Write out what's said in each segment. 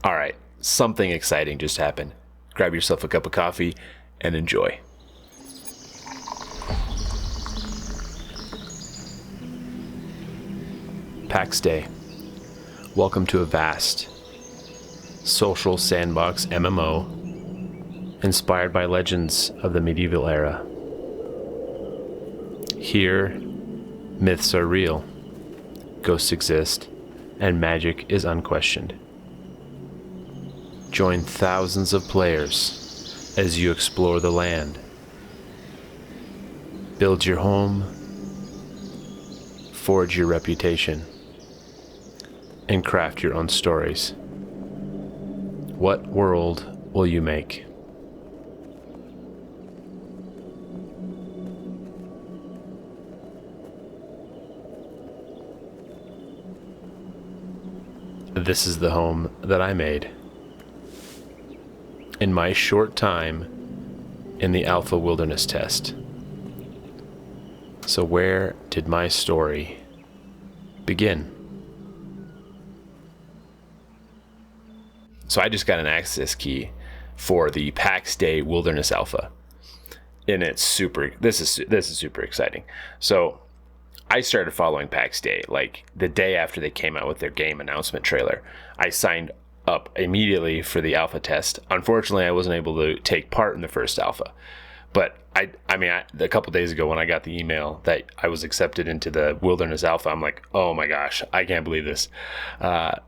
All right, something exciting just happened. Grab yourself a cup of coffee and enjoy. Pax Dei. Welcome to a vast social sandbox MMO inspired by legends of the medieval era. Here, myths are real, ghosts exist, and magic is unquestioned. Join thousands of players as you explore the land. Build your home, forge your reputation, and craft your own stories. What world will you make? This is the home that I made. In my short time in the Alpha Wilderness test. So where did my story begin? So I just got an access key for the Pax Dei Wilderness Alpha. And this is super exciting. So I started following Pax Dei like the day after they came out with their game announcement trailer. I signed up immediately for the alpha test. Unfortunately, I wasn't able to take part in the first alpha. But a couple days ago when I got the email that I was accepted into the Wilderness Alpha, I'm like, oh my gosh, I can't believe this.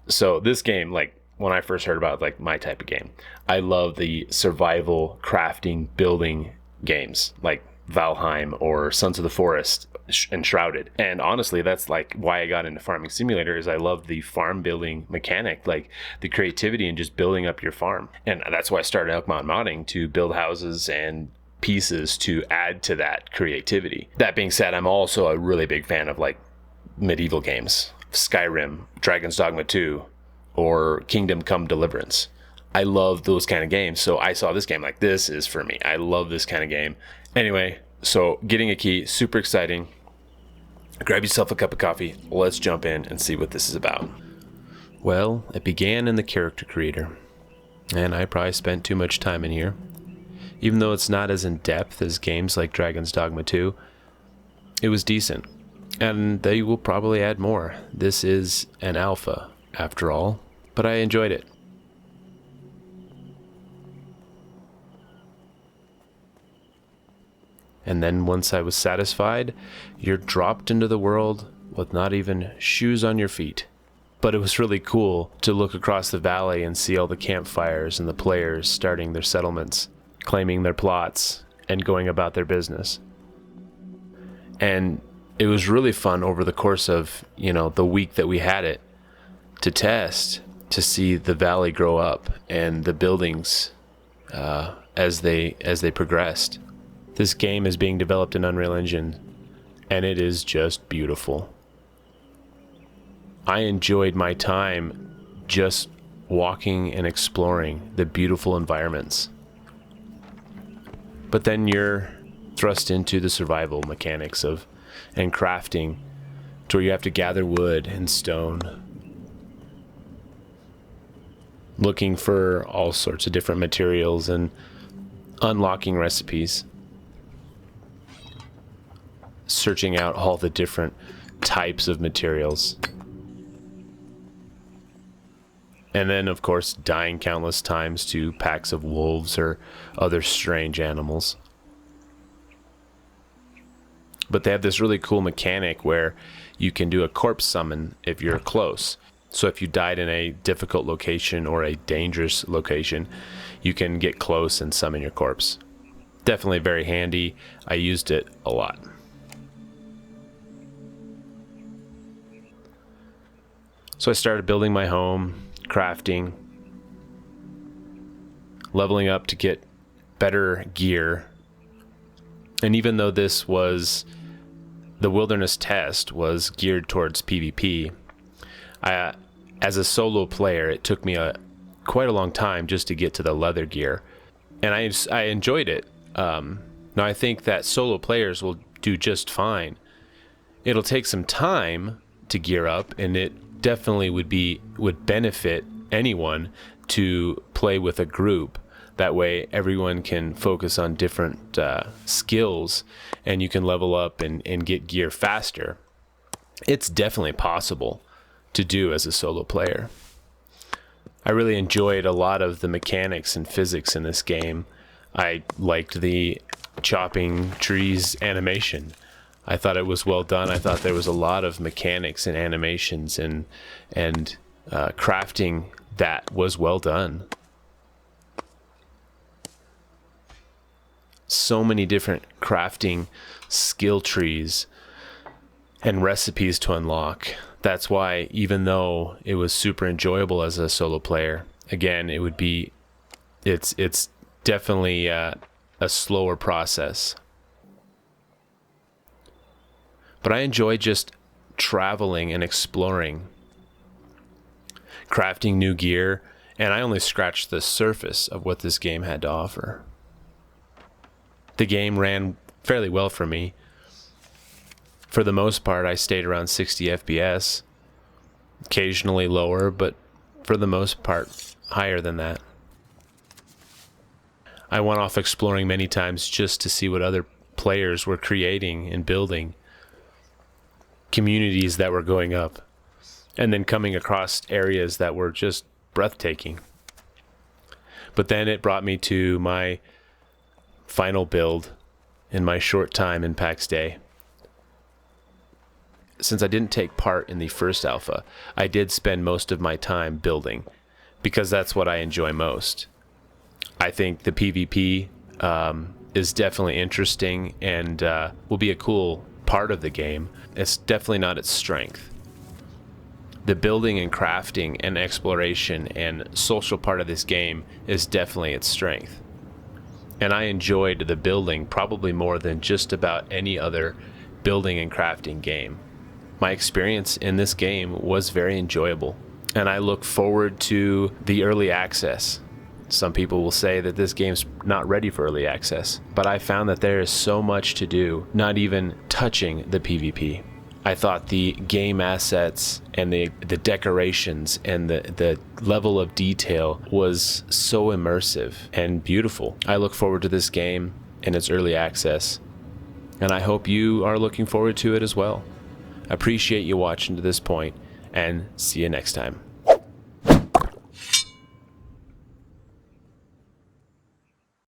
So this game, like when I first heard about it, like my type of game, I love the survival, crafting, building games like Valheim or Sons of the Forest and Shrouded. And honestly, that's like why I got into Farming Simulator, is I love the farm building mechanic, like the creativity and just building up your farm. And that's why I started Elk Mountain Modding, to build houses and pieces to add to that creativity. That being said, I'm also a really big fan of like medieval games, Skyrim, Dragon's Dogma 2, or Kingdom Come Deliverance. I love those kind of games. So I saw this game like, this is for me. I love this kind of game. Anyway, so getting a key, super exciting. Grab yourself a cup of coffee. Let's jump in and see what this is about. Well, it began in the character creator, and I probably spent too much time in here. Even though it's not as in-depth as games like Dragon's Dogma 2, it was decent, and they will probably add more. This is an alpha, after all, but I enjoyed it. And then once I was satisfied, you're dropped into the world with not even shoes on your feet. But it was really cool to look across the valley and see all the campfires and the players starting their settlements, claiming their plots, and going about their business. And it was really fun over the course of, the week that we had it to test, to see the valley grow up and the buildings as they progressed. This game is being developed in Unreal Engine, and it is just beautiful. I enjoyed my time just walking and exploring the beautiful environments. But then you're thrust into the survival mechanics and crafting, to where you have to gather wood and stone, looking for all sorts of different materials and unlocking recipes, searching out all the different types of materials. And then, of course, dying countless times to packs of wolves or other strange animals. But they have this really cool mechanic where you can do a corpse summon if you're close. So if you died in a difficult location or a dangerous location, you can get close and summon your corpse. Definitely very handy. I used it a lot. So I started building my home, crafting, leveling up to get better gear. And even though this was, the wilderness test was geared towards PvP, as a solo player, it took me quite a long time just to get to the leather gear. And I enjoyed it. Now I think that solo players will do just fine. It'll take some time to gear up, and it definitely would benefit anyone to play with a group. That way everyone can focus on different skills, and you can level up and get gear faster. It's definitely possible to do as a solo player. I really enjoyed a lot of the mechanics and physics in this game. I liked the chopping trees animation. I thought it was well done. I thought there was a lot of mechanics and animations and crafting that was well done. So many different crafting skill trees and recipes to unlock. That's why, even though it was super enjoyable as a solo player, again, it's definitely a slower process. But I enjoy just traveling and exploring, crafting new gear, and I only scratched the surface of what this game had to offer. The game ran fairly well for me. For the most part, I stayed around 60 FPS, occasionally lower, but for the most part, higher than that. I went off exploring many times just to see what other players were creating and building, communities that were going up, and then coming across areas that were just breathtaking. But then it brought me to my final build in my short time in Pax Dei. Since I didn't take part in the first alpha, I did spend most of my time building, because that's what I enjoy most. I think the PvP is definitely interesting and will be a cool part of the game. It's definitely not its strength. The building and crafting and exploration and social part of this game is definitely its strength. And I enjoyed the building probably more than just about any other building and crafting game. My experience in this game was very enjoyable, and I look forward to the early access. Some people will say that this game's not ready for early access, but I found that there is so much to do, not even touching the PvP. I thought the game assets and the decorations and the level of detail was so immersive and beautiful. I look forward to this game and its early access, and I hope you are looking forward to it as well. Appreciate you watching to this point, and see you next time.